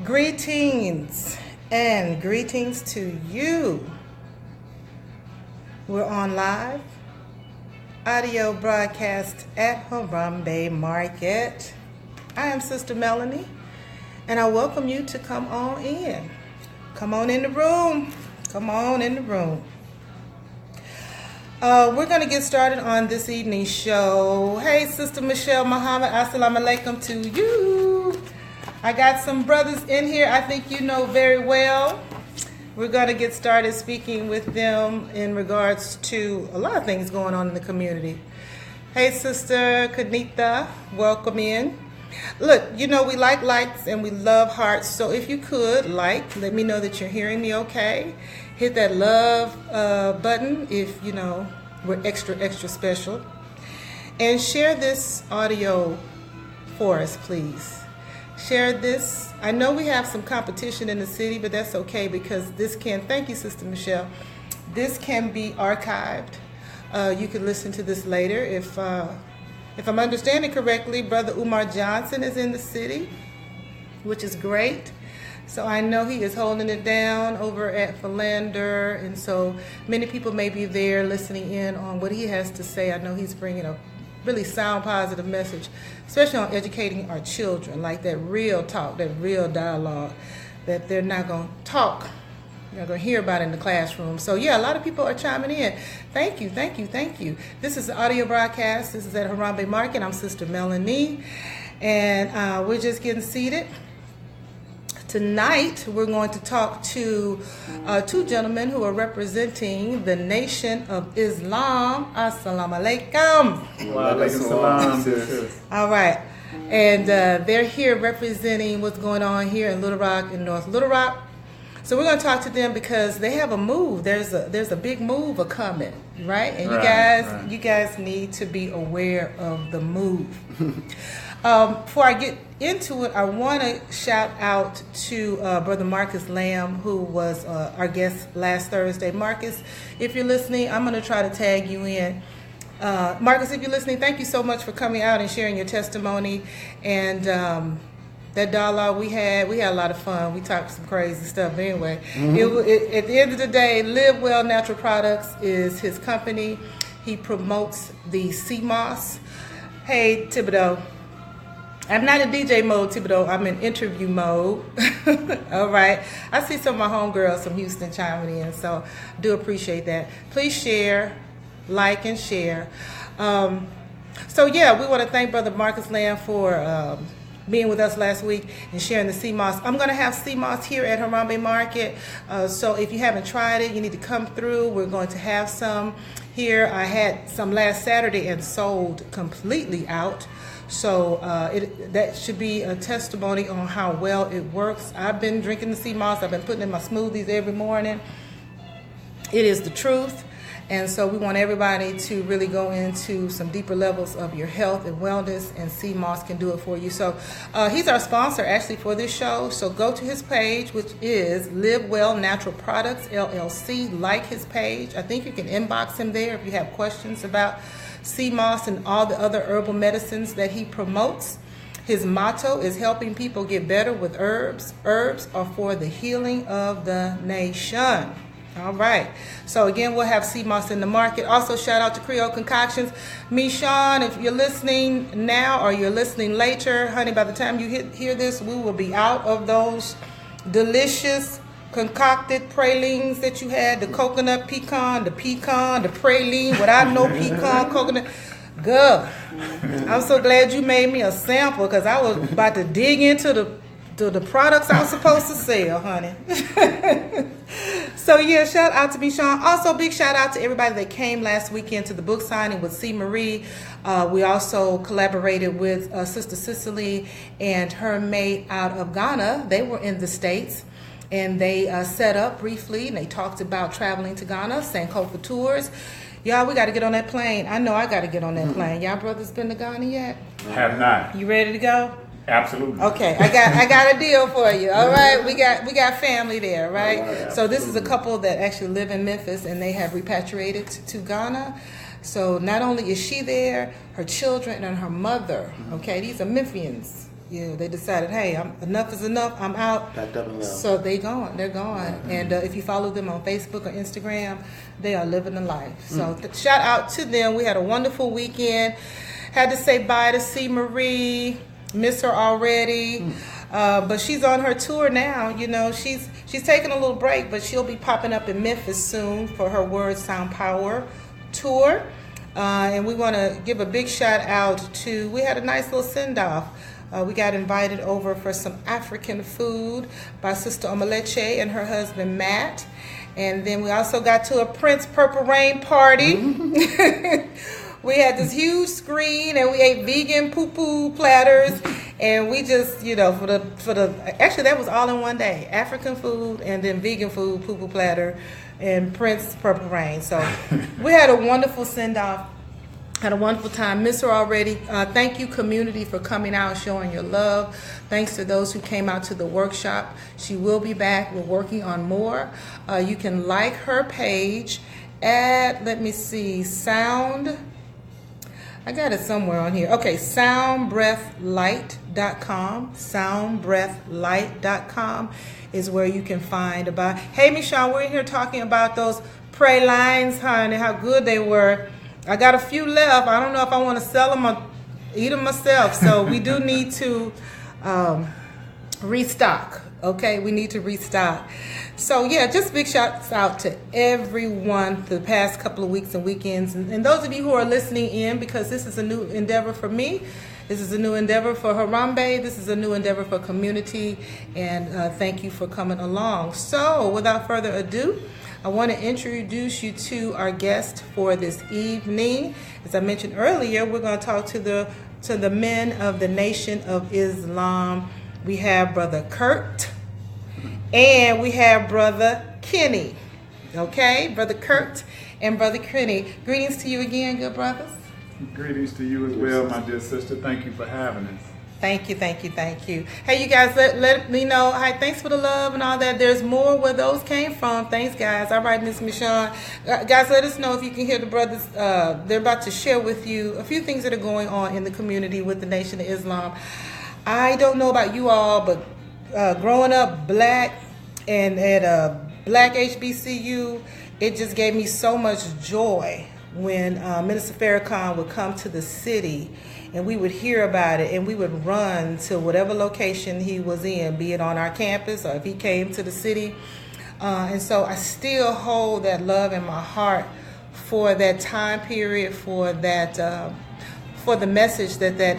Greetings and greetings to you. We're on live audio broadcast at Harambee Market. I am Sister Melanie, and I welcome you to come on in. Come on in the room. Come on in the room. We're going to get started on this evening's show. Hey, Sister Michelle Muhammad, assalamu alaikum to you. I got some brothers in here I think you know very well. We're going to get started speaking with them in regards to a lot of things going on in the community. Hey, Sister Kanita, welcome in. Look, you know we like likes and we love hearts, so if you could let me know that you're hearing me okay. Hit that love button if you know we're extra special. And share this audio for us, please. Share this. I know we have some competition in the city, but that's okay because this can, thank you, Sister Michelle, this can be archived. You can listen to this later. If I'm understanding correctly, Brother Umar Johnson is in the city, which is great. So I know he is holding it down over at Philander, and so many people may be there listening in on what he has to say. I know he's bringing a really sound, positive message, especially on educating our children, like that real talk, that real dialogue that they're not going to talk. You're going to hear about it in the classroom. So, yeah, a lot of people are chiming in. Thank you. This is an audio broadcast. This is at Harambee Market. I'm Sister Melanie, and we're just getting seated. Tonight, we're going to talk to two gentlemen who are representing the Nation of Islam. Assalamu alaikum. Wa alaikum salam. All right. And they're here representing what's going on here in Little Rock, in North Little Rock. So we're going to talk to them because they have a move. There's a big move coming, right? And you guys need to be aware of the move. Before I get into it, I want to shout out to Brother Marcus Lamb, who was our guest last Thursday. Marcus, if you're listening, I'm going to try to tag you in. Marcus, if you're listening, thank you so much for coming out and sharing your testimony. And that dialogue we had a lot of fun. We talked some crazy stuff. But anyway, at the end of the day, Live Well Natural Products is his company. He promotes the CMOS. Hey, Thibodeau. I'm not in DJ mode, Thibodeau. I'm in interview mode. All right. I see some of my homegirls from Houston chiming in, so I do appreciate that. Please share, like, and share. So, yeah, we want to thank Brother Marcus Lamb for being with us last week and sharing the CMOS. I'm going to have CMOS here at Harambee Market. So if you haven't tried it, you need to come through. We're going to have some here. I had some last Saturday and sold completely out. So that should be a testimony on how well it works. I've been drinking the CMOS. I've been putting it in my smoothies every morning. It is the truth. And so we want everybody to really go into some deeper levels of your health and wellness, and CMOS can do it for you. So he's our sponsor actually for this show. So go to his page, which is Live Well Natural Products, LLC. Like his page. I think you can inbox him there if you have questions about CMOS and all the other herbal medicines that he promotes. His motto is helping people get better with herbs. Herbs are for the healing of the nation. All right. So again, we'll have CMOS in the market. Also, shout out to Creole Concoctions. Michonne, if you're listening now or you're listening later, honey, by the time you hear this, we will be out of those delicious concocted pralines that you had, the coconut pecan, the praline without no pecan, coconut. Girl, I'm so glad you made me a sample because I was about to dig into the products I was supposed to sell, honey. So yeah, shout out to Michonne. Also, big shout out to everybody that came last weekend to the book signing with C. Marie. We also collaborated with Sister Cicely and her mate out of Ghana. They were in the States. And they set up briefly, and they talked about traveling to Ghana, Sankofa tours. Y'all, we got to get on that plane. I know I got to get on that plane. Y'all brothers been to Ghana yet? Have not. You ready to go? Absolutely. Okay, I got a deal for you. All right, we got family there, right? So this is a couple that actually live in Memphis, and they have repatriated to Ghana. So not only is she there, her children and her mother. Okay, these are Memphians. they decided, hey, enough is enough. I'm out. Packed up and left. So they're gone. And if you follow them on Facebook or Instagram, they are living the life. So shout out to them. We had a wonderful weekend. Had to say bye to C. Marie. Miss her already. But she's on her tour now. You know, she's taking a little break, but she'll be popping up in Memphis soon for her Word Sound Power tour. And we want to give a big shout out to, we had a nice little send-off. We got invited over for some African food by Sister Omaleche and her husband Matt. And then we also got to a Prince Purple Rain party. We had this huge screen and we ate vegan poo-poo platters. And we just, actually that was all in one day. African food and then vegan food, poo-poo platter, and Prince Purple Rain. So we had a wonderful send-off. Had a wonderful time. Miss her already. Thank you, community, for coming out and showing your love. Thanks to those who came out to the workshop. She will be back. We're working on more. You can like her page at, let me see, Sound. I got it somewhere on here. Okay, soundbreathlight.com. Soundbreathlight.com is where you can find about. Hey, Michelle, we're in here talking about those prayer lines, honey, how good they were. I got a few left. I don't know if I want to sell them or eat them myself. So we do need to restock. Okay, we need to restock. So yeah, just big shouts out to everyone the past couple of weeks and weekends. And those of you who are listening in, because this is a new endeavor for me. This is a new endeavor for Harambee. This is a new endeavor for community. And thank you for coming along. So without further ado, I want to introduce you to our guest for this evening. As I mentioned earlier, we're going to talk to the men of the Nation of Islam. We have Brother Kurt and we have Brother Kenny. Okay, Brother Kurt and Brother Kenny. Greetings to you again, good brothers. Greetings to you as well, my dear sister. Thank you for having us. Thank you. Hey, you guys, let me know. Hi, thanks for the love and all that. There's more where those came from. Thanks, guys. All right, Miss Michonne. Guys, let us know if you can hear the brothers. They're about to share with you a few things that are going on in the community with the Nation of Islam. I don't know about you all, but growing up black and at a black HBCU, it just gave me so much joy when Minister Farrakhan would come to the city and we would hear about it and we would run to whatever location he was in, be it on our campus or if he came to the city. And so I still hold that love in my heart for that time period, for that, for the message that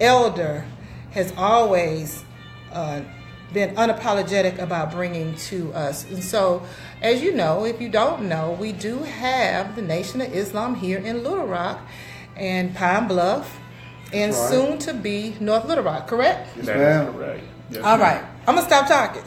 elder has always been unapologetic about bringing to us. And so, as you know, if you don't know, we do have the Nation of Islam here in Little Rock and Pine Bluff, and soon to be North Little Rock, correct? Yes, ma'am. Correct. Yes, All ma'am. right, I'm gonna stop talking.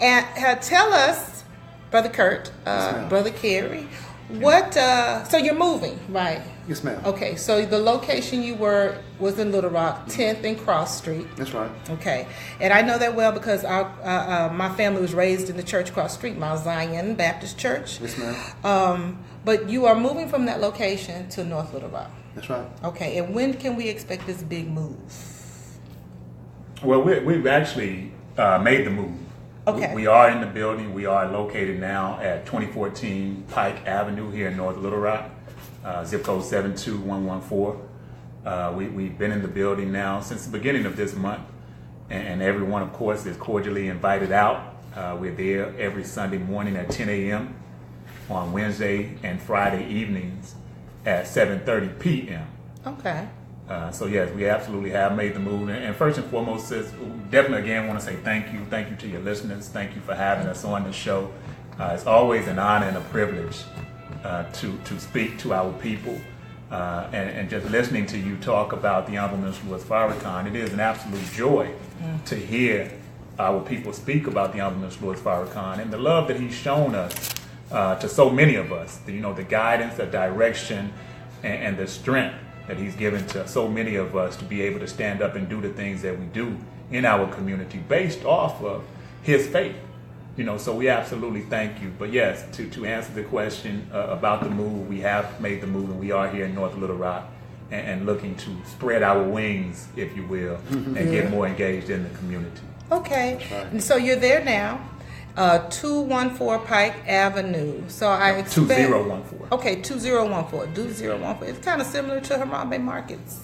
And tell us, Brother Kurt, Brother Kerry, what? So you're moving, right? Yes, ma'am. Okay, so the location you were was in Little Rock, 10th and Cross Street. That's right. Okay, and I know that well because my family was raised in the church across the street, Mount Zion Baptist Church. Yes, ma'am. But you are moving from that location to North Little Rock. That's right. Okay, and when can we expect this big move? Well, we've actually made the move. Okay. We are in the building. We are located now at 2014 Pike Avenue here in North Little Rock, zip code 72114. We've been in the building now since the beginning of this month, and everyone, of course, is cordially invited out. We're there every Sunday morning at 10 a.m., on Wednesday and Friday evenings at 7:30 p.m. Okay. So yes, we absolutely have made the move. And first and foremost, sis, definitely again want to say thank you. Thank you to your listeners. Thank you for having us on the show. It's always an honor and a privilege to speak to our people. And just listening to you talk about the Honorable Minister Louis Farrakhan, it is an absolute joy to hear our people speak about the Honorable Minister Louis Farrakhan and the love that he's shown us to so many of us. The guidance, the direction, and the strength that he's given to so many of us to be able to stand up and do the things that we do in our community based off of his faith. So we absolutely thank you. But yes, to answer the question about the move, we have made the move and we are here in North Little Rock. and looking to spread our wings, if you will, and get more engaged in the community. Okay, and so you're there now, 214 Pike Avenue. So I expect 2014. Okay, 2014. It's kind of similar to Harambee Markets.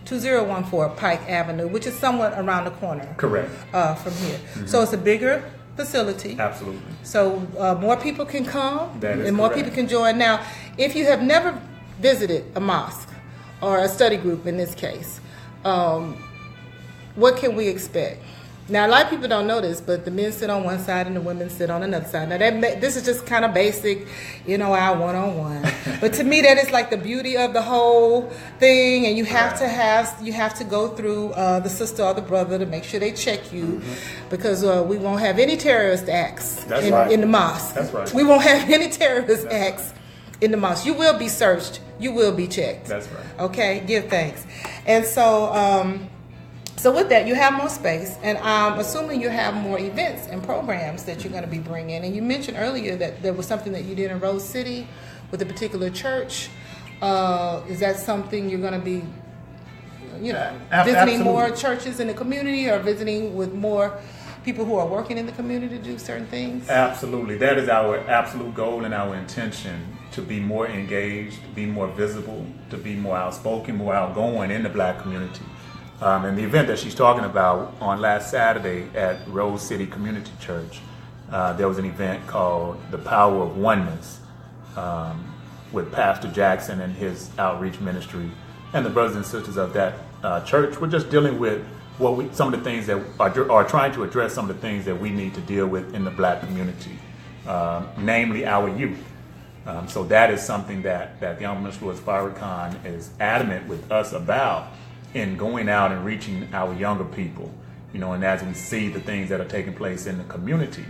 2014 Pike Avenue, which is somewhat around the corner. Correct. From here. So it's a bigger facility. Absolutely. So more people can come That is and more correct. people can join. Now, if you have never visited a mosque or a study group in this case, what can we expect? Now, a lot of people don't know this, but the men sit on one side and the women sit on another side. Now, this is just kind of basic, our one-on-one. But to me, that is like the beauty of the whole thing. And you have to go through the sister or the brother to make sure they check you, because we won't have any terrorist acts in the mosque. That's right. We won't have any terrorist acts in the mosque. You will be searched. You will be checked. That's right. Okay, give thanks. And so, so with that, you have more space, and I'm assuming you have more events and programs that you're going to be bringing. And you mentioned earlier that there was something that you did in Rose City with a particular church. Is that something you're going to be, visiting Absolutely. more churches in the community, or visiting with more people who are working in the community to do certain things? Absolutely. That is our absolute goal and our intention, to be more engaged, be more visible, to be more outspoken, more outgoing in the Black community. And the event that she's talking about on last Saturday at Rose City Community Church, there was an event called The Power of Oneness with Pastor Jackson and his outreach ministry, and the brothers and sisters of that church. We're just dealing with some of the things that are trying to address some of the things that we need to deal with in the Black community, namely our youth. So that is something that the Honorable Minister Louis Farrakhan is adamant with us about, in going out and reaching our younger people, and as we see the things that are taking place in the community,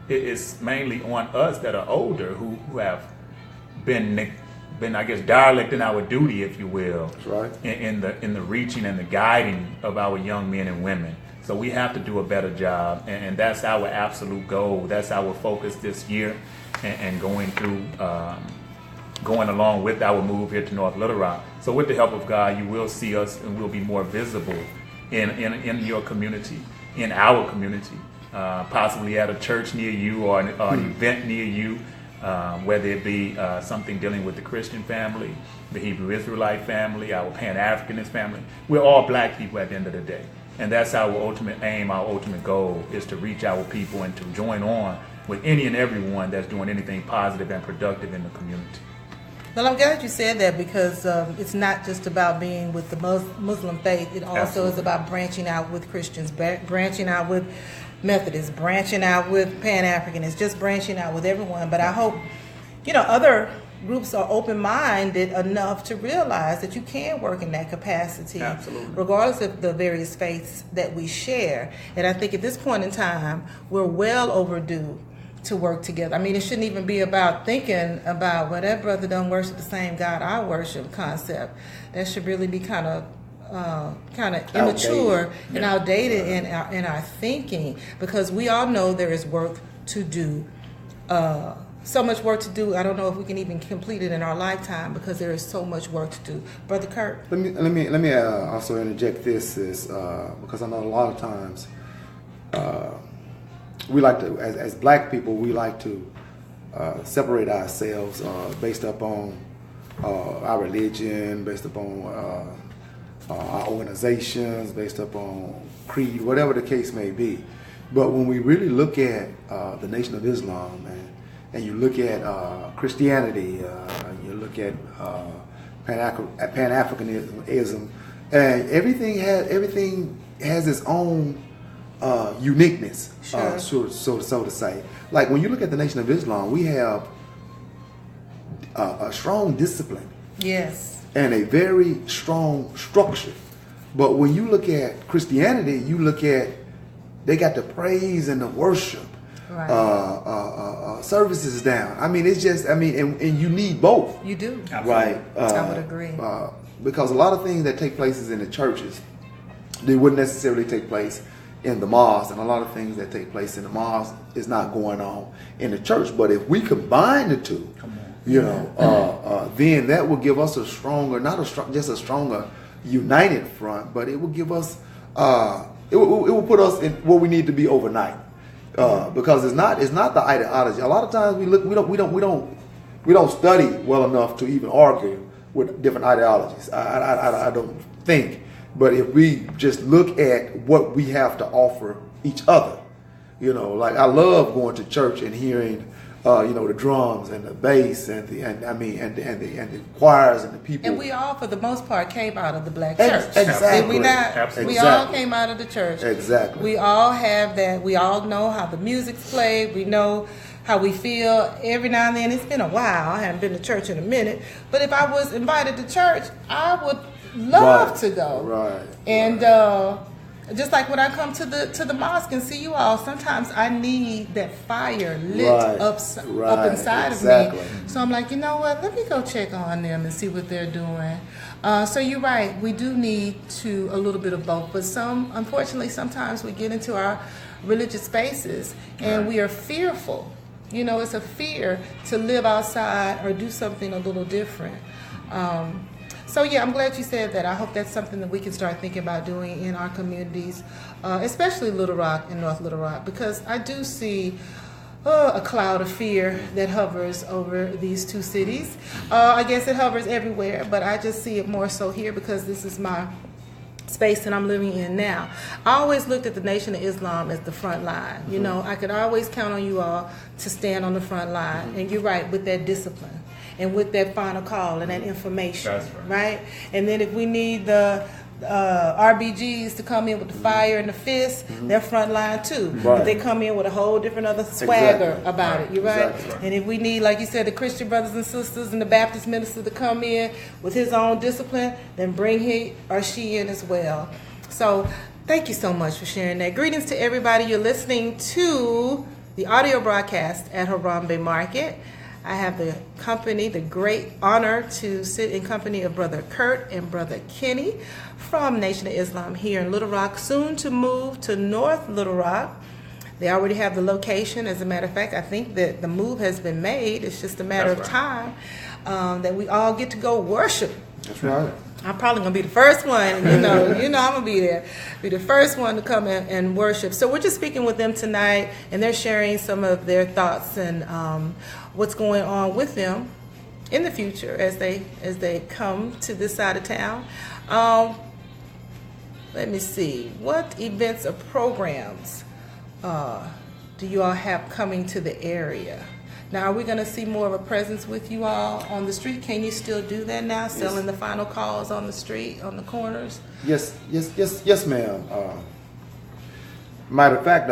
it's mainly on us that are older who have been, I guess, derelict in our duty, if you will. That's right. in the reaching and the guiding of our young men and women. So we have to do a better job, and that's our absolute goal. That's our focus this year, and going through. Going along with our move here to North Little Rock. So with the help of God, you will see us, and we'll be more visible in your community, in our community, possibly at a church near you, or an event near you, whether it be something dealing with the Christian family, the Hebrew Israelite family, our Pan-Africanist family. We're all Black people at the end of the day. And that's our ultimate aim, our ultimate goal, is to reach our people and to join on with any and everyone that's doing anything positive and productive in the community. Well, I'm glad you said that, because it's not just about being with the Muslim faith. It also Absolutely. is about branching out with Christians, branching out with Methodists, branching out with Pan-Africanists, just branching out with everyone. But I hope, other groups are open-minded enough to realize that you can work in that capacity, Absolutely. regardless of the various faiths that we share. And I think at this point in time, we're well overdue to work together. I mean, it shouldn't even be about thinking about, well, that brother don't worship the same God I worship concept. That should really be kind of immature and outdated in our thinking, because we all know there is work to do. So much work to do. I don't know if we can even complete it in our lifetime, because there is so much work to do. Brother Kurt. Let me also interject this, because I know a lot of times we like to, as Black people, we like to separate ourselves based upon our religion, based upon our organizations, based upon creed, whatever the case may be. But when we really look at the Nation of Islam, and you look at Christianity, you look at Pan-Africanism, and everything has its own uniqueness, Sure. so to say. Like when you look at the Nation of Islam, we have a strong discipline. Yes. And a very strong structure. But when you look at Christianity, you look at, they got the praise and the worship. Right. Services down. I mean, it's just, and you need both. You do. Absolutely. Right. I would agree. Because a lot of things that take places in the churches, they wouldn't necessarily take place in the mosque, and a lot of things that take place in the mosque is not going on in the church. But if we combine the two, then that will give us a stronger, just a stronger united front, but it will give us, it will put us in where we need to be overnight. Because it's not the ideology. A lot of times we don't study well enough to even argue with different ideologies. I don't think. But if we just look at what we have to offer each other, like I love going to church and hearing, the drums and the bass and the choirs and the people. And we all, for the most part, came out of the black church. Exactly. Did we not? Absolutely. We all came out of the church. Exactly. We all have that. We all know how the music's played. We know how we feel. Every now and then, it's been a while. I haven't been to church in a minute. But if I was invited to church, I would love to go. Right. And just like when I come to the mosque and see you all, sometimes I need that fire lit up inside of me. So I'm like, you know what? Let me go check on them and see what they're doing. So you're right. We do need a little bit of both. But unfortunately, sometimes we get into our religious spaces and we are fearful. It's a fear to live outside or do something a little different. So yeah, I'm glad you said that. I hope that's something that we can start thinking about doing in our communities, especially Little Rock and North Little Rock, because I do see a cloud of fear that hovers over these two cities. I guess it hovers everywhere, but I just see it more so here because this is my space that I'm living in now. I always looked at the Nation of Islam as the front line. I could always count on you all to stand on the front line, and you're right, with that discipline and with that final call and that information. That's right? And then if we need the RBGs to come in with the fire and the fist, they're front line too. Right. But they come in with a whole different other swagger about it. You're right. Exactly. And if we need, like you said, the Christian brothers and sisters and the Baptist minister to come in with his own discipline, then bring he or she in as well. So thank you so much for sharing that. Greetings to everybody. You're listening to the audio broadcast at Harambee Market. I have the great honor to sit in company of Brother Kurt and Brother Kenny from Nation of Islam here in Little Rock, soon to move to North Little Rock. They already have the location. As a matter of fact, I think that the move has been made. It's just a matter of time that we all get to go worship. That's right. I'm probably going to be the first one, I'm going to be there. Be the first one to come in and worship. So we're just speaking with them tonight, and they're sharing some of their thoughts and what's going on with them in the future as they come to this side of town. Let me see. What events or programs do you all have coming to the area? Now, are we going to see more of a presence with you all on the street? Can you still do that now, selling the final calls on the street, on the corners? Yes, ma'am. Matter of fact,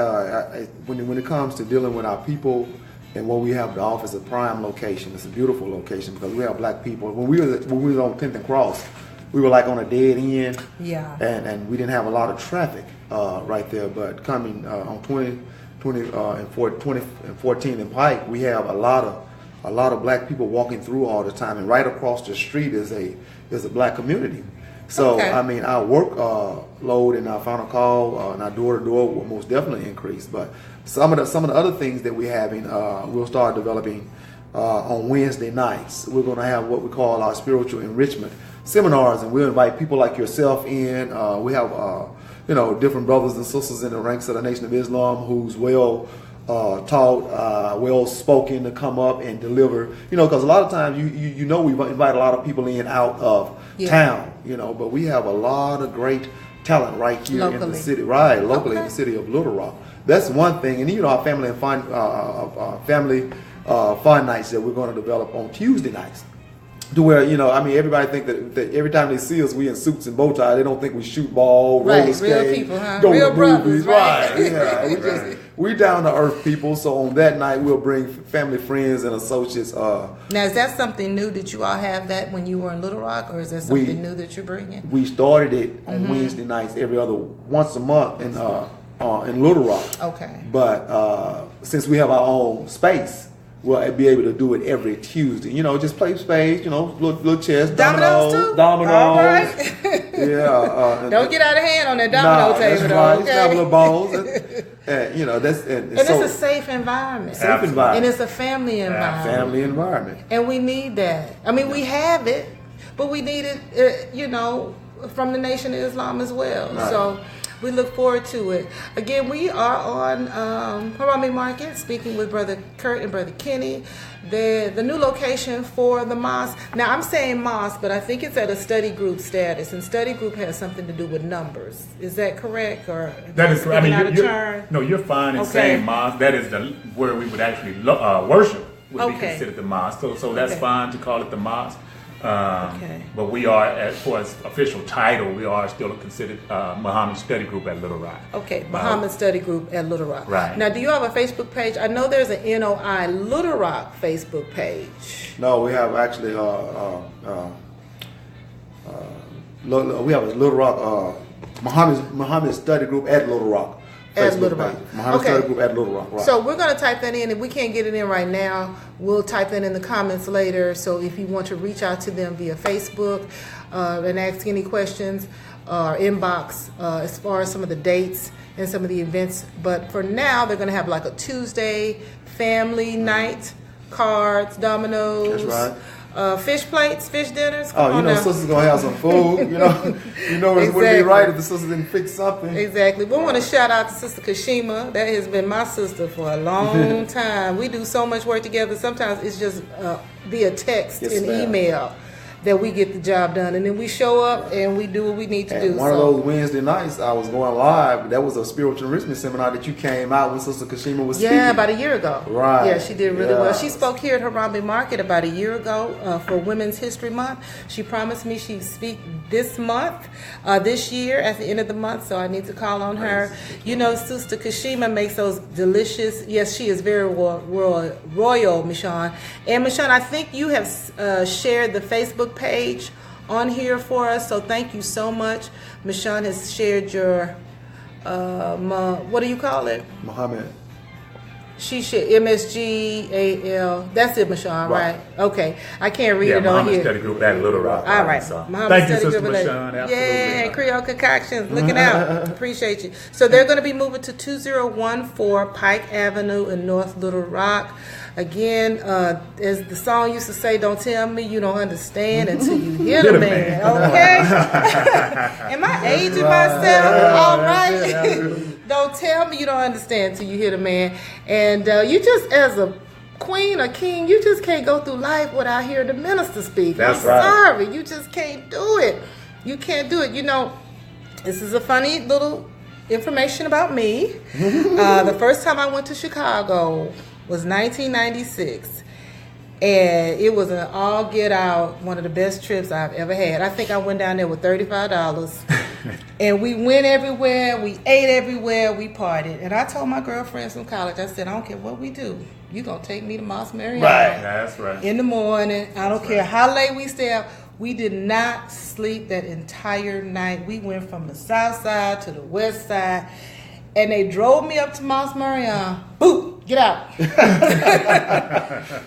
when it comes to dealing with our people and where we have the office, a prime location. It's a beautiful location because we have black people. When we were on 10th and Cross, we were like on a dead end. Yeah. And we didn't have a lot of traffic right there. But coming on 20 and 14 and Pike, we have a lot of black people walking through all the time, and right across the street is a black community. So okay. I mean, our work load and our final call and our door to door will most definitely increase. But some of the other things that we're having, we'll start developing on Wednesday nights. We're going to have what we call our spiritual enrichment seminars, and we'll invite people like yourself in. We have different brothers and sisters in the ranks of the Nation of Islam who's well taught, well spoken to come up and deliver. Because a lot of times we invite a lot of people in out of town. But we have a lot of great talent right here locally. In the city, right? Locally in the city of Little Rock. That's one thing, and our family and fun nights that we're going to develop on Tuesday nights. To where, everybody think that every time they see us, we in suits and bow tie. They don't think we shoot ball, roller skate, real people, huh? go real to brothers, movies, right? Yeah, we down to earth people. So on that night, we'll bring family, friends, and associates. Now, is that something new that you all have that when you were in Little Rock, or is that something new that you're bringing? We started it on Wednesday nights, once a month in Little Rock. Okay. But since we have our own space, we'll be able to do it every Tuesday. Just play spades, little chess, dominoes. All right. Yeah. Don't get out of hand on that domino table, that's though. Right. Okay. Have a little balls. And, you know, and so, it's a safe environment. Safe environment. And it's a family environment. Family environment. And we need that. I mean, we have it, but we need it, you know, from the Nation of Islam as well. Right. So we look forward to it. Again, we are on Harambee Market, speaking with Brother Kurt and Brother Kenny. The new location for the mosque. Now, I'm saying mosque, but I think it's at a study group status, and study group has something to do with numbers. Is that correct? Or that is correct. I mean, you're fine in saying mosque. That is where we would actually worship would be considered the mosque. So that's fine to call it the mosque. But we are, as far as official title, we are still considered Muhammad Study Group at Little Rock. Okay, Muhammad Study Group at Little Rock. Right. Now, do you have a Facebook page? I know there's an NOI Little Rock Facebook page. No, we have actually we have a Little Rock Muhammad Study Group at Little Rock. At Little Rock. Muhammad Study Group at Little Rock. Right. So we're going to type that in. If we can't get it in right now, we'll type that in the comments later. So if you want to reach out to them via Facebook and ask any questions or inbox as far as some of the dates and some of the events. But for now, they're going to have like a Tuesday family night, cards, dominoes. That's right. Fish plates, fish dinners. Come on, sister's gonna have some food. You know, it wouldn't be right if the sister didn't fix something. Exactly. We want to shout out to Sister Kashima. That has been my sister for a long time. We do so much work together. Sometimes it's just via text and email that we get the job done, and then we show up and we do what we need to do. One of those Wednesday nights, I was going live. That was a spiritual enrichment seminar that you came out when Sister Kashima was speaking. Yeah, about a year ago. Right. Yeah, she did really well. She spoke here at Harambee Market about a year ago for Women's History Month. She promised me she'd speak this month, this year at the end of the month, so I need to call on her. You know, Sister Kashima makes those delicious, yes, she is very royal, Michonne. And Michonne, I think you have shared the Facebook page on here for us, so thank you so much. Michonne has shared your what do you call it? Muhammad. She shared MSGAL. That's it, Michonne, right? Okay, I can't read it on Muhammad here. Study Group at Little Rock. All right, Thank you, Sister Michonne. Absolutely. Yeah, Creole Concoctions, looking out. Appreciate you. So they're going to be moving to 2014 Pike Avenue in North Little Rock. Again, as the song used to say, don't tell me you don't understand until you hear the man, okay? Am I aging myself? All right. Don't tell me you don't understand until you hear the man. And you just, as a queen or king, you just can't go through life without hearing the minister speak. That's I'm right. sorry. You just can't do it. You can't do it. You know, this is a funny little information about me. The first time I went to Chicago was 1996, and it was an all get out, one of the best trips I've ever had. I think I went down there with $35, and we went everywhere, we ate everywhere, we partied. And I told my girlfriends from college, I said, I don't care what we do, you gonna take me to Mosque Mariana. Right, that's right. In the morning, I don't care how late we stay up. We did not sleep that entire night. We went from the south side to the west side, and they drove me up to Mosque Mariana. Boop! Get out.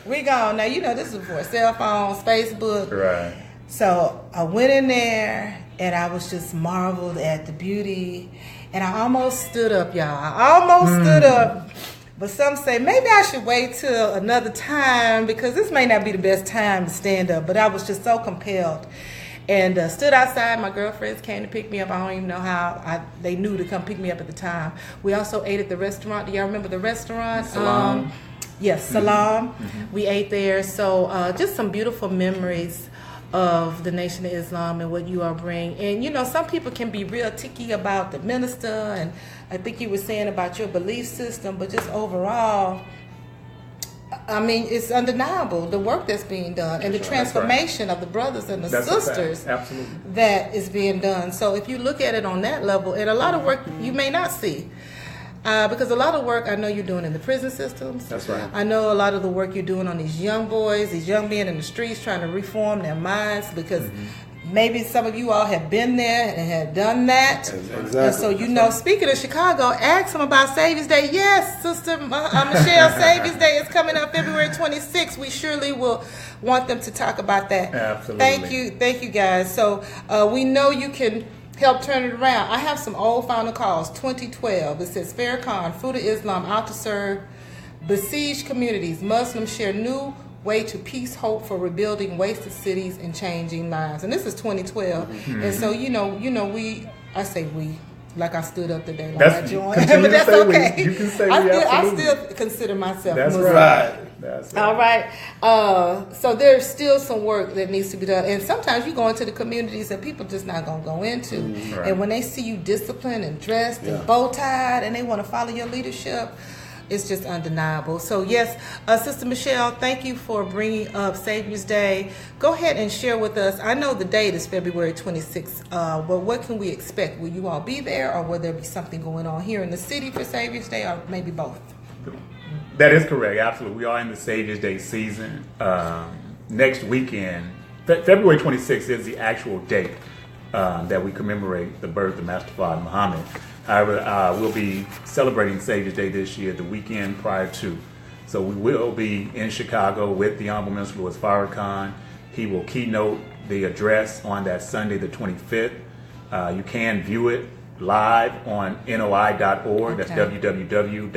We gone. Now, you know, this is before cell phones, Facebook. Right. So I went in there, and I was just marveled at the beauty. And I almost stood up, y'all. I almost stood up. But some say, maybe I should wait till another time, because this may not be the best time to stand up. But I was just so compelled. And stood outside. My girlfriends came to pick me up. I don't even know how they knew to come pick me up at the time. We also ate at the restaurant. Do y'all remember the restaurant? Salam. Yes, Salam. Mm-hmm. We ate there. So just some beautiful memories of the Nation of Islam and what you all bring. And, you know, some people can be real ticky about the minister. And I think you were saying about your belief system. But just overall, I mean, it's undeniable the work that's being done and the transformation of the brothers and the sisters that is being done. So if you look at it on that level, and a lot of work you may not see, because a lot of work I know you're doing in the prison systems. That's right. I know a lot of the work you're doing on these young boys, these young men in the streets trying to reform their minds, because maybe some of you all have been there and have done that. Exactly. And so, you know, speaking of Chicago, ask them about Savior's Day. Yes, Sister Michelle, Savior's Day is coming up February 26th. We surely will want them to talk about that. Absolutely. Thank you guys. So we know you can help turn it around. I have some old final calls. 2012. It says Farrakhan, Fruit of Islam, out to serve besieged communities. Muslims share new way to peace, hope for rebuilding wasted cities and changing lives. And this is 2012. Mm-hmm. And so I say we. Like I stood up today, like That's, I joined, continue but to that's say okay. We. You can say I we, absolutely. still consider myself That's Muslim. right. That's All right. So there's still some work that needs to be done. And sometimes you go into the communities that people just not going to go into. Right. And when they see you disciplined and dressed and bow-tied and they want to follow your leadership, it's just undeniable. So yes, Sister Michelle, thank you for bringing up Savior's Day. Go ahead and share with us. I know the date is February 26th, but what can we expect? Will you all be there, or will there be something going on here in the city for Savior's Day, or maybe both? That is correct. Absolutely. We are in the Savior's Day season. Next weekend, February 26th is the actual date that we commemorate the birth of Master Father Muhammad. However, we'll be celebrating Savior's Day this year, the weekend prior to. So we will be in Chicago with the Honorable Minister Louis Farrakhan. He will keynote the address on that Sunday, the 25th. You can view it live on noi.org. That's www.noi.org.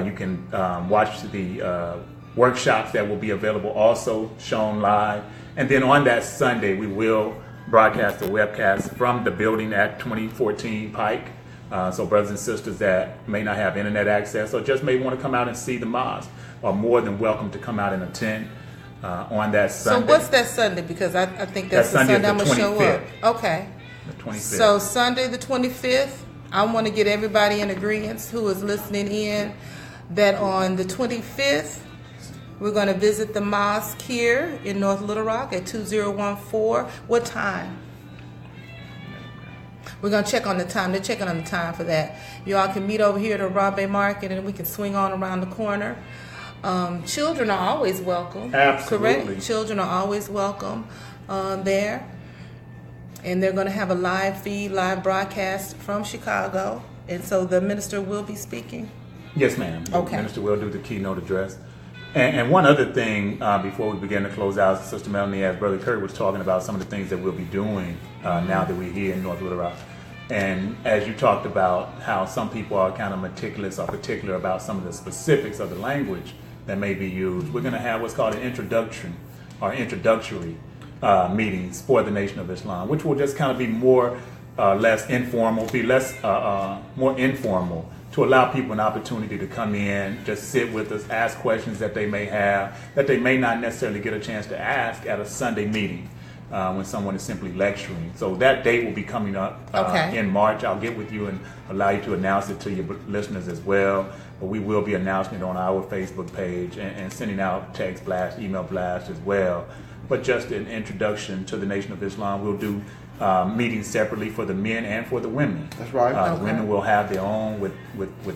You can watch the workshops that will be available also shown live. And then on that Sunday, we will broadcast a webcast from the building at 2014 Pike. So brothers and sisters that may not have internet access or just may want to come out and see the mosque are more than welcome to come out and attend on that Sunday. So what's that Sunday? Because I think that's the Sunday I'm going to show up. Okay. The 25th. So Sunday the 25th, I want to get everybody in agreement who is listening in that on the 25th, we're going to visit the mosque here in North Little Rock at 2014. What time? We're going to check on the time. They're checking on the time for that. You all can meet over here at the Harambee Market, and we can swing on around the corner. Children are always welcome. Absolutely. Correct? Children are always welcome there. And they're going to have a live feed, live broadcast from Chicago. And so the minister will be speaking? Yes, ma'am. The Okay. minister will do the keynote address. And one other thing before we begin to close out, Sister Melanie, as Brother Kurt was talking about some of the things that we'll be doing now that we're here in North Little Rock. And as you talked about how some people are kind of meticulous or particular about some of the specifics of the language that may be used, we're going to have what's called an introductory meetings for the Nation of Islam, which will just kind of be more less informal, more informal, to allow people an opportunity to come in, just sit with us, ask questions that they may have, that they may not necessarily get a chance to ask at a Sunday meeting when someone is simply lecturing. So that date will be coming up in March. I'll get with you and allow you to announce it to your listeners as well. But we will be announcing it on our Facebook page and sending out text blast, email blast as well. But just an introduction to the Nation of Islam. We'll do meetings separately for the men and for the women. That's right. The women will have their own with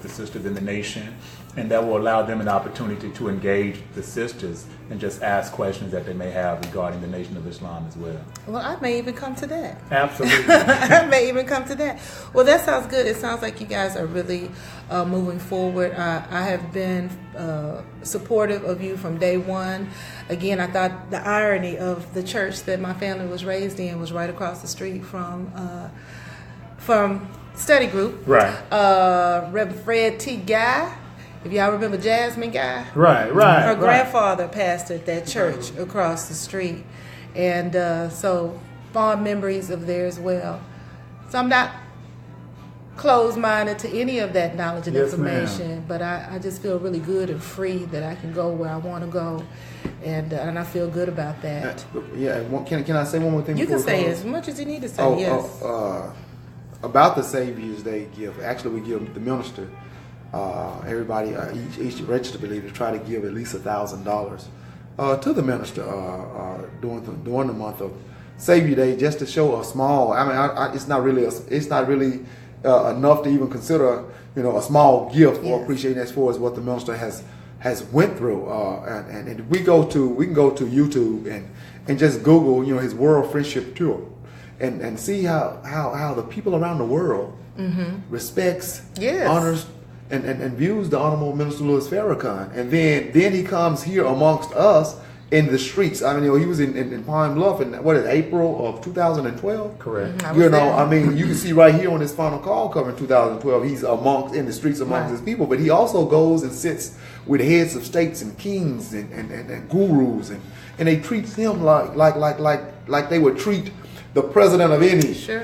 the sisters in the nation, and that will allow them an opportunity to engage the sisters and just ask questions that they may have regarding the Nation of Islam as well. Well, I may even come to that. Absolutely. I may even come to that. Well, that sounds good. It sounds like you guys are really moving forward. I have been supportive of you from day one. Again, I thought the irony of the church that my family was raised in was right across the street from study group. Right. Reverend Fred T. Guy. If y'all remember Jasmine Guy. Right. Her grandfather pastored that church across the street. And so fond memories of there as well. So I'm not closed-minded to any of that knowledge and information, but I just feel really good and free that I can go where I want to go, and I feel good about that. Yeah, can I say one more thing? You can say as much as you need to say. Yes. About the Savior's Day gift. Actually, we give the minister, everybody, each registered believer, try to give at least $1,000 to the minister during the month of Savior Day, just to show a small. I mean, it's not really enough to even consider, a small gift or appreciation as far as what the minister has went through. And we can go to YouTube and just Google, his World Friendship Tour, and see how the people around the world respects, honors, and views the Honorable Minister Louis Farrakhan. And then he comes here amongst us in the streets. I mean, he was in Pine Bluff in April of 2012. Correct. I mean, you can see right here on his final call cover in 2012, he's in the streets amongst his people. But he also goes and sits with heads of states and kings and gurus, and they treat him like they would treat the president of any. Sure.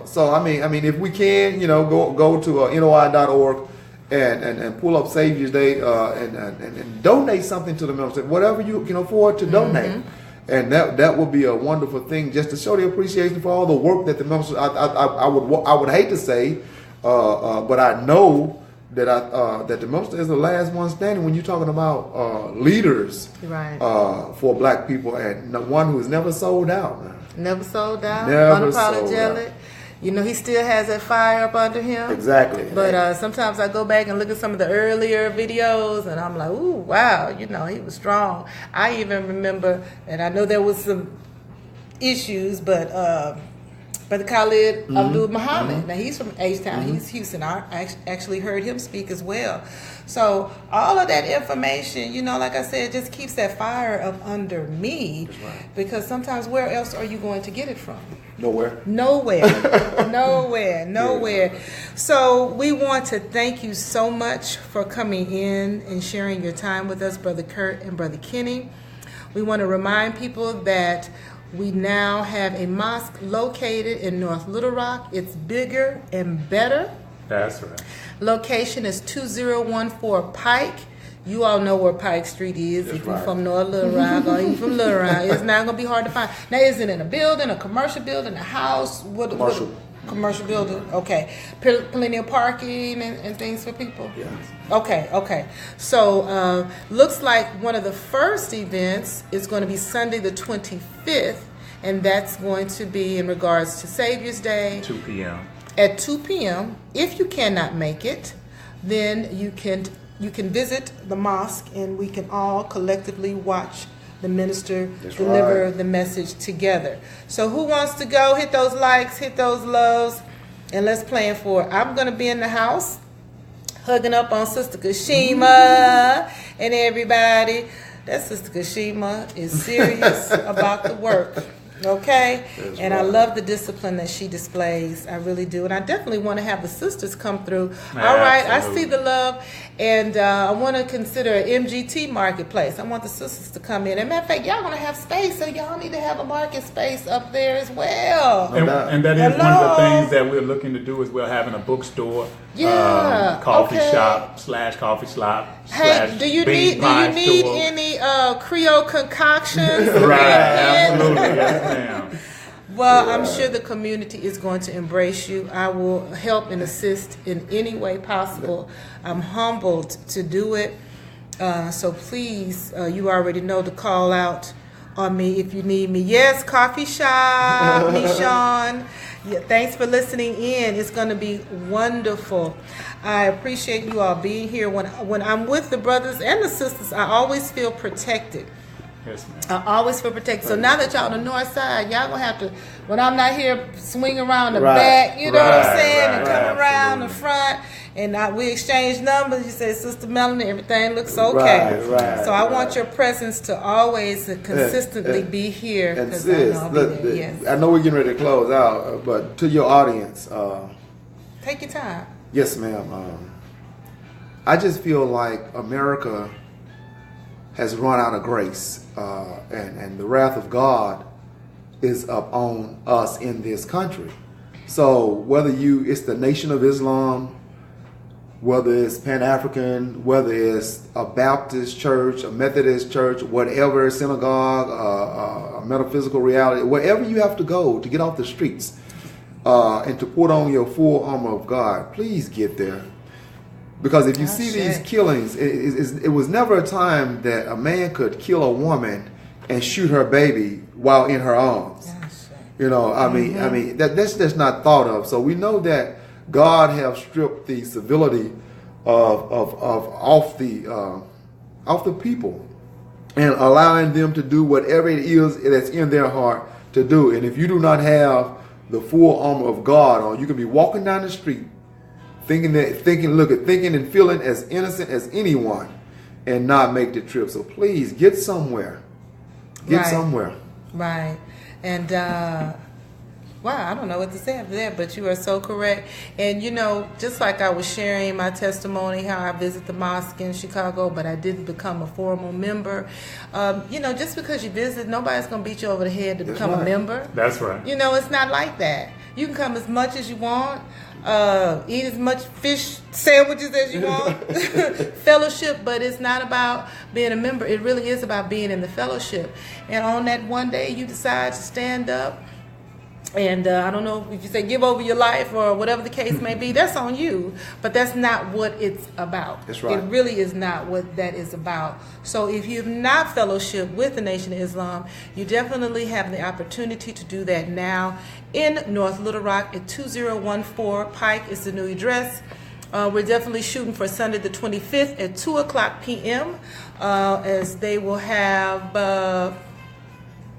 So I mean, if we can, go to NOI.org. And pull up Savior's Day and donate something to the members, whatever you can afford to donate, and that would be a wonderful thing, just to show the appreciation for all the work that the members. I would hate to say, but I know that that the minister is the last one standing when you're talking about leaders, right, for Black people, and the one who has never sold out. Never sold out. Never Unapologetic. sold out. He still has that fire up under him. Exactly. But sometimes I go back and look at some of the earlier videos, and I'm like, ooh, wow, he was strong. I even remember, and I know there was some issues, but Brother Khalid Abdul Muhammad, now he's from H-Town, he's Houston. I actually heard him speak as well. So all of that information, like I said, just keeps that fire up under me. That's right. Because sometimes where else are you going to get it from? Nowhere. Nowhere. So we want to thank you so much for coming in and sharing your time with us, Brother Kurt and Brother Kenny. We want to remind people that we now have a mosque located in North Little Rock. It's bigger and better. That's right. Location is 2014 Pike. You all know where Pike Street is. That's if you're right. from North Little Rock or you from Little Rock, it's not going to be hard to find. Now, is it in a building, a commercial building, a house? Commercial. Commercial building. Okay. Plenty of parking and things for people? Yes. Okay. So, looks like one of the first events is going to be Sunday the 25th, and that's going to be in regards to Savior's Day. 2 p.m. At 2 p.m. If you cannot make it, then you can visit the mosque, and we can all collectively watch the minister deliver the message together. So who wants to go? Hit those likes, hit those loves, and let's plan for it. I'm going to be in the house hugging up on Sister Kashima and everybody. That Sister Kashima is serious about the work. Okay? That's and right. I love the discipline that she displays. I really do. And I definitely want to have the sisters come through. All right, I see the love. And I want to consider an MGT marketplace. I want the sisters to come in. And matter of fact, y'all going to have space, so y'all need to have a market space up there as well. And that is one of the things that we're looking to do, is we're having a bookstore, coffee shop / coffee shop. Hey, do you need any Creole concoctions? Right, absolutely, yes, ma'am. Well, I'm sure the community is going to embrace you. I will help and assist in any way possible. I'm humbled to do it. So please, you already know to call out on me if you need me. Yes, coffee shop, Michonne. Yeah, thanks for listening in. It's going to be wonderful. I appreciate you all being here. When I'm with the brothers and the sisters, I always feel protected. Yes, ma'am. I always feel protected. So now that y'all on the north side, y'all gonna have to, when I'm not here, swing around the back, you know what I'm saying, and come around the front, and we exchange numbers. You say, Sister Melanie, everything looks okay. So I want your presence to always consistently be here. And sis, I know we're getting ready to close out, but to your audience, take your time. Yes, ma'am. I just feel like America has run out of grace, and the wrath of God is upon us in this country. So whether it's the Nation of Islam, whether it's Pan-African, whether it's a Baptist church, a Methodist church, whatever, synagogue, a metaphysical reality, wherever you have to go to get off the streets and to put on your full armor of God, please get there. Because if you see these killings, it was never a time that a man could kill a woman and shoot her baby while in her arms. I mean that's just not thought of. So we know that God have stripped the civility off the people and allowing them to do whatever it is that's in their heart to do. And if you do not have the full armor of God on, you can be walking down the street thinking and feeling as innocent as anyone, and not make the trip. So please get somewhere. Get Right. somewhere. Right. And wow, I don't know what to say after that, but you are so correct. And you know, just like I was sharing my testimony, how I visit the mosque in Chicago, but I didn't become a formal member. You know, just because you visit, nobody's going to beat you over the head to That's become a right. member. That's right. You know, it's not like that. You can come as much as you want, eat as much fish sandwiches as you want, fellowship, but it's not about being a member. It really is about being in the fellowship. And on that one day you decide to stand up, and I don't know if you say give over your life or whatever the case may be, that's on you. But that's not what it's about. That's right. It really is not what that is about. So if you've not fellowship with the Nation of Islam, you definitely have the opportunity to do that now in North Little Rock at 2014 Pike is the new address. We're definitely shooting for Sunday the 25th at 2 o'clock p.m. As they will have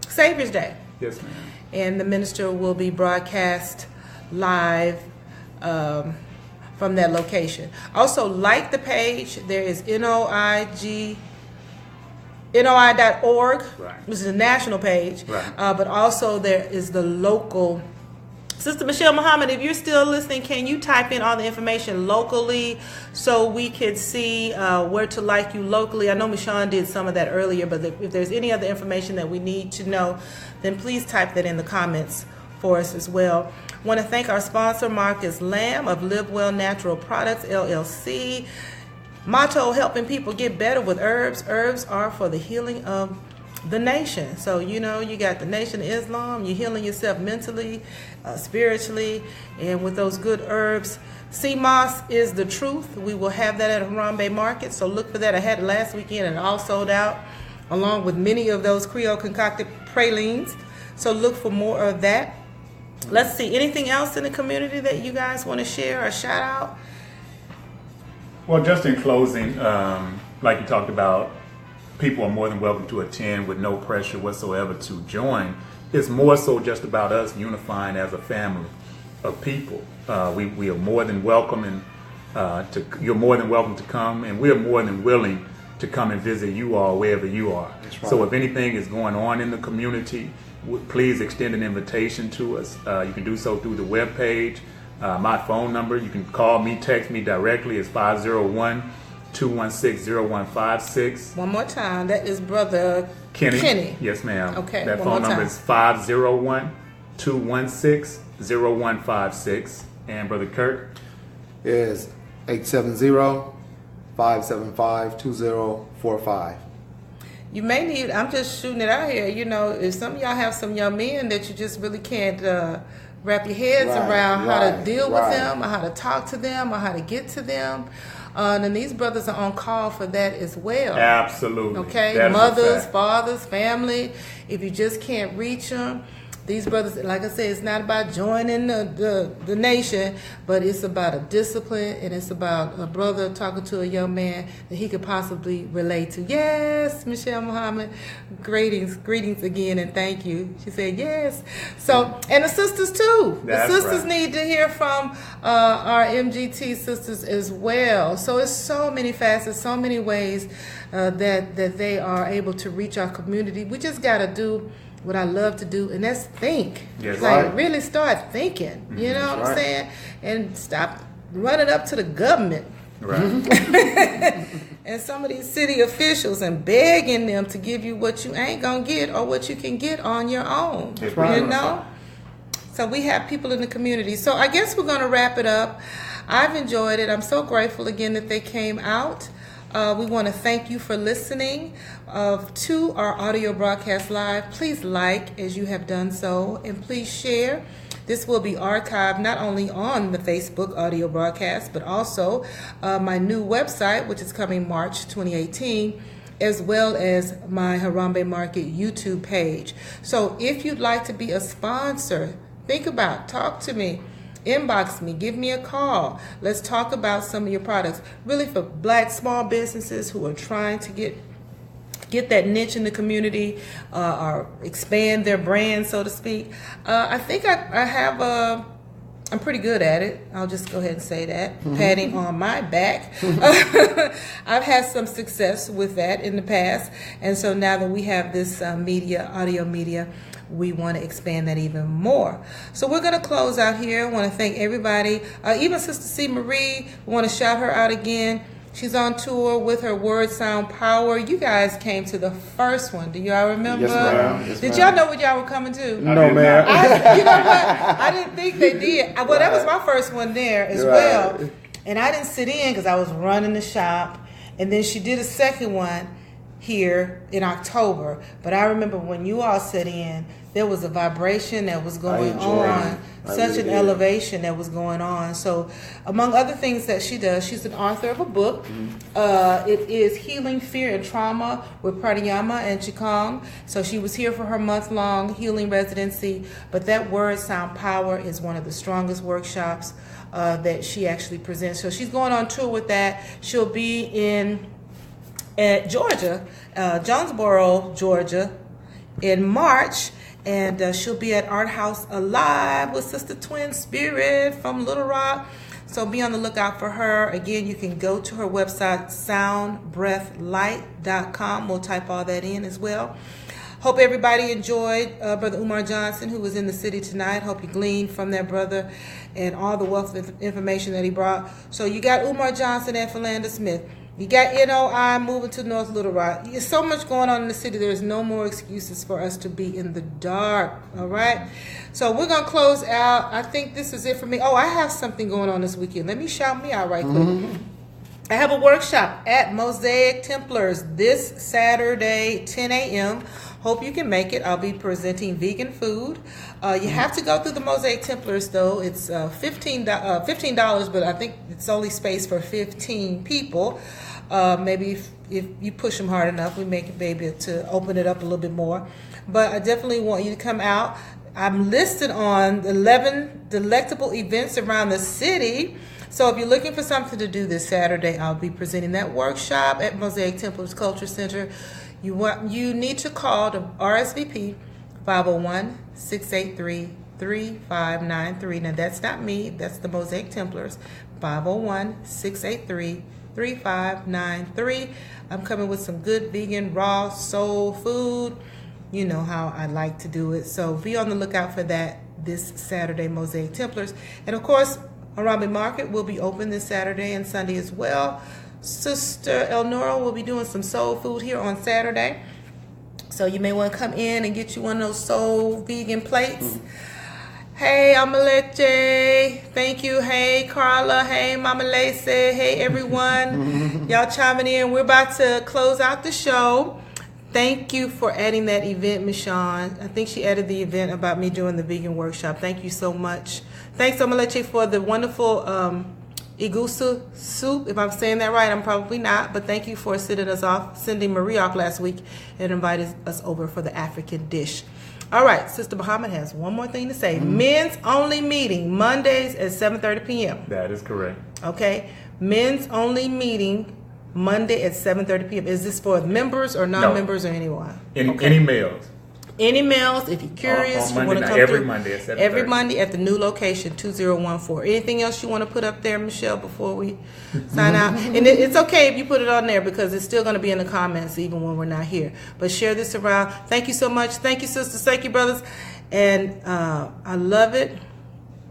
Savior's Day. Yes, ma'am. And the minister will be broadcast live from that location. Also, like the page, there is NOI.org, Right. which is a national page, Right. but also there is the local. Sister Michelle Muhammad, if you're still listening, can you type in all the information locally so we can see where to like you locally? I know Michonne did some of that earlier, but if there's any other information that we need to know, then please type that in the comments for us as well. I want to thank our sponsor, Marcus Lamb of Live Well Natural Products, LLC. Motto, helping people get better with herbs. Herbs are for the healing of the nation. So, you know, you got the Nation of Islam, you're healing yourself mentally, spiritually, and with those good herbs. Sea moss is the truth. We will have that at Harambee Market, so look for that. I had it last weekend and it all sold out, along with many of those Creole concocted pralines. So look for more of that. Let's see, anything else in the community that you guys want to share or shout out? Well, just in closing, like you talked about, people are more than welcome to attend with no pressure whatsoever to join. It's more so just about us unifying as a family of people. We are more than welcome, and you're more than welcome to come, and we're more than willing to come and visit you all wherever you are. That's right. So if anything is going on in the community, please extend an invitation to us. You can do so through the webpage. My phone number, you can call me, text me directly, is 501-216-0156. One more time, that is Brother Kenny. Yes, ma'am. Okay, That one phone more number time. is 501-216-0156. And Brother Kirk? Is 870-575-2045. You may need, I'm just shooting it out here, you know, if some of y'all have some young men that you just really can't wrap your heads Right, around how to right, deal with right. them, or how to talk to them, or how to get to them, then these brothers are on call for that as well. Absolutely. Okay, That is a mothers, fact. fathers, family. If you just can't reach them, these brothers, like I said, it's not about joining the nation, but it's about a discipline, and it's about a brother talking to a young man that he could possibly relate to. Yes, Michelle Muhammad, greetings again, and thank you. She said yes. So, and the sisters too. That's the sisters right. need to hear from our MGT sisters as well. So it's so many facets, so many ways that they are able to reach our community. We just got to do what I love to do, and that's think. Yes. Like Right. really start thinking. You know what I'm right. saying? And stop running up to the government Right. and some of these city officials and begging them to give you what you ain't gonna get or what you can get on your own. That's right. You know? So we have people in the community. So I guess we're gonna wrap it up. I've enjoyed it. I'm so grateful again that they came out. We want to thank you for listening to our audio broadcast live. Please like as you have done so, and please share. This will be archived not only on the Facebook audio broadcast, but also my new website, which is coming March 2018, as well as my Harambee Market YouTube page. So if you'd like to be a sponsor, talk to me. Inbox me, give me a call. Let's talk about some of your products. Really for black small businesses who are trying to get that niche in the community or expand their brand, so to speak. I think I have I'm pretty good at it. I'll just go ahead and say that. Patting on my back. I've had some success with that in the past. And so now that we have this audio media, we want to expand that even more. So we're going to close out here. I want to thank everybody. Even Sister C. Marie, we want to shout her out again. She's on tour with her Word Sound Power. You guys came to the first one. Do y'all remember? Yes, ma'am. Yes, did y'all know what y'all were coming to? No, ma'am. You know what? I didn't think they did. Well, that was my first one there as well. And I didn't sit in because I was running the shop. And then she did a second one here in October. But I remember when you all sat in, there was a vibration that was going on, such an elevation that was going on. So among other things that she does, she's an author of a book. It is Healing Fear and Trauma with Pranayama and Qigong. So she was here for her month-long healing residency. But that Word Sound Power is one of the strongest workshops that she actually presents. So she's going on tour with that. She'll be at Georgia, Jonesboro, Georgia, in March. And she'll be at Art House Alive with Sister Twin Spirit from Little Rock. So be on the lookout for her. Again, you can go to her website, soundbreathlight.com. We'll type all that in as well. Hope everybody enjoyed Brother Umar Johnson, who was in the city tonight. Hope you gleaned from that brother and all the wealth of information that he brought. So you got Umar Johnson and Philander Smith. You got NOI moving to North Little Rock. There's so much going on in the city. There's no more excuses for us to be in the dark. All right? So we're going to close out. I think this is it for me. Oh, I have something going on this weekend. Let me shout me out right quick. I have a workshop at Mosaic Templars this Saturday, 10 a.m. Hope you can make it. I'll be presenting vegan food. You have to go through the Mosaic Templars, though. It's $15, but I think it's only space for 15 people. Maybe if you push them hard enough, we make be able to open it up a little bit more. But I definitely want you to come out. I'm listed on 11 delectable events around the city. So if you're looking for something to do this Saturday, I'll be presenting that workshop at Mosaic Templars Culture Center. You need to call the RSVP 501-683-3593. Now that's not me, that's the Mosaic Templars. 501-683-3593. I'm coming with some good vegan raw soul food. You know how I like to do it. So be on the lookout for that this Saturday, Mosaic Templars. And of course, Harambee Market will be open this Saturday and Sunday as well. Sister Elnora will be doing some soul food here on Saturday. So you may want to come in and get you one of those soul vegan plates. Hey, Amaleche. Thank you. Hey, Carla. Hey, Mama Lacey. Hey, everyone. Y'all chiming in. We're about to close out the show. Thank you for adding that event, Michonne. I think she added the event about me doing the vegan workshop. Thank you so much. Thanks, Amaleche, for the wonderful igusa soup. If I'm saying that right, I'm probably not. But thank you for sending Marie off last week and invited us over for the African dish. All right, Sister Muhammad has one more thing to say. Men's only meeting, Mondays at 7:30 p.m. That is correct. Okay, men's only meeting, Monday at 7:30 p.m. Is this for members or non-members or anyone? Any males. Any males, if you're curious, you want to come every through. Monday at 7:30. Every Monday at the new location, 2014. Anything else you want to put up there, Michelle, before we sign out? And it's okay if you put it on there because it's still going to be in the comments even when we're not here. But share this around. Thank you so much. Thank you, sisters. Thank you, brothers. And I love it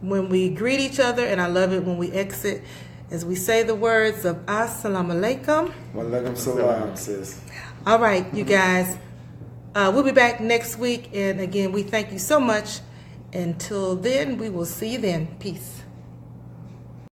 when we greet each other, and I love it when we exit as we say the words of Assalamu alaikum. Walaikum salam, sis. All right, you guys. We'll be back next week. And again, we thank you so much. Until then, we will see you then. Peace.